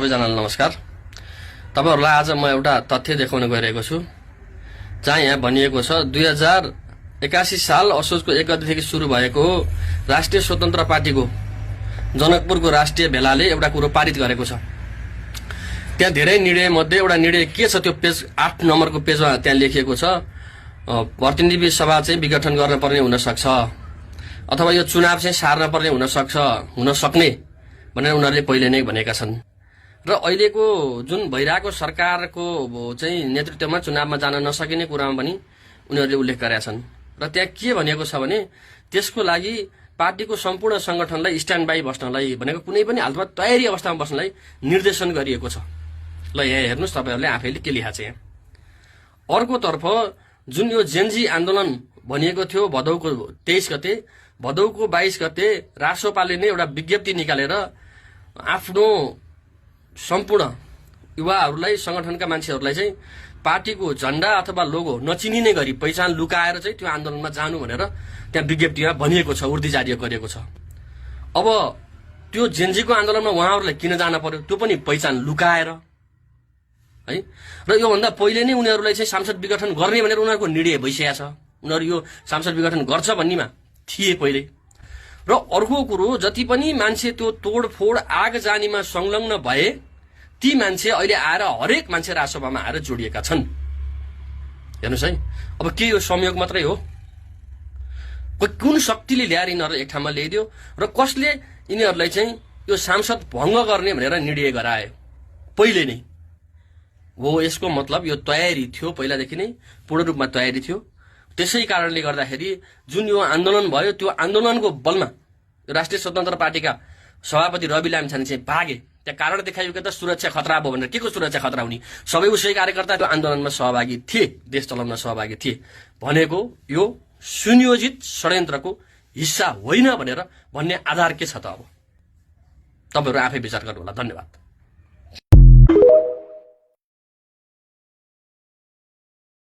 सबैजनालाई नमस्कार। तपाईहरुलाई आज म एउटा तथ्य देखाउन गइरहेको छु, जहाँ यहाँ भनिएको छ 2081 साल असोजको 1 गतेदेखि सुरु भएको राष्ट्रिय स्वतन्त्र पार्टीको जनकपुरको राष्ट्रिय भेलाले एउटा कुरो पारित गरेको छ। त्यहाँ धेरै निर्णय मध्ये एउटा निर्णय के छ, त्यो पेज 8 नम्बरको पेजमा त्यहाँ लेखिएको छ, प्रतिनिधि सभा चाहिँ विघटन गर्न पर्ने हुन सक्छ अथवा यो चुनाव चाहिँ सार्न पर्ने हुन सक्ने भनेर उनीहरूले पहिले नै भनेका छन्। र अहिलेको जुन भइरहेको सरकारको चाहिँ नेतृत्वमा चुनावमा जान नसकिने कुरामा पनि उनीहरूले उल्लेख गरेका छन्। र त्यहाँ के भनेको छ भने त्यसको लागि पार्टीको सम्पूर्ण संगठनलाई स्ट्यान्ड बाई बस्नलाई भनेको कुनै पनि हालतमा तयारी अवस्थामा बस्नलाई निर्देशन गरिएको छ। ल यहाँ हेर्नुस् तपाईहरुले आफैले के लेखा छ यहाँ। अर्कोतर्फ जुन यो जेनजी आन्दोलन भनिएको थियो भदौको 23 गते, भदौको 22 गते रासोपाले नै एउटा विज्ञप्ति निकालेर आफ्नो सम्पूर्ण युवाहरूलाई संगठनका मान्छेहरूलाई चाहिँ पार्टीको झण्डा अथवा लोगो नचिनिने गरी पहिचान लुकाएर चाहिँ त्यो आन्दोलनमा जानु भनेर त्यहाँ विज्ञप्तिमा भनिएको छ, उर्दी जारी गरिएको छ। अब त्यो जेनजीको आन्दोलनमा उहाँहरूलाई किन जान पर्यो, त्यो पनि पहिचान लुकाएर है। र योभन्दा पहिले नै उनीहरूलाई चाहिँ सांसद विघटन गर्ने भनेर उनीहरूको निर्णय भइसकेको छ। उनीहरू यो सांसद विघटन गर्छ भन्नेमा थिए पहिले। र अर्को कुरो, जति पनि मान्छे त्यो तोडफोड आगजानीमा संलग्न भए ती मान्छे अहिले आएर हरेक मान्छे राजसभामा आएर जोडिएका छन्। हेर्नुस् है, अब के यो संयोग मात्रै हो? कुन शक्तिले ल्याएर यिनीहरू एक ठाउँमा ल्याइदियो र कसले यिनीहरूलाई चाहिँ यो सांसद भङ्ग गर्ने भनेर निर्णय गरायो पहिले नै हो? यसको मतलब यो तयारी थियो, पहिलादेखि नै पूर्ण रूपमा तयारी थियो। त्यसै कारणले गर्दाखेरि जुन यो आन्दोलन भयो त्यो आन्दोलनको बलमा राष्ट्रिय स्वतन्त्र पार्टीका सभापति रवि लामिछाने चाहिँ भागे। त्यहाँ कारण देखाइयो कि त सुरक्षा खतरा भयो भनेर। के को सुरक्षा खतरा हुने? सबै उसै कार्यकर्ता त्यो आन्दोलनमा सहभागी थिए, देश चलाउन सहभागी थिए भनेको यो सुनियोजित षड्यन्त्रको हिस्सा होइन भनेर भन्ने आधार के छ त? अब तपाईहरु आफै विचार गर्नु होला। धन्यवाद।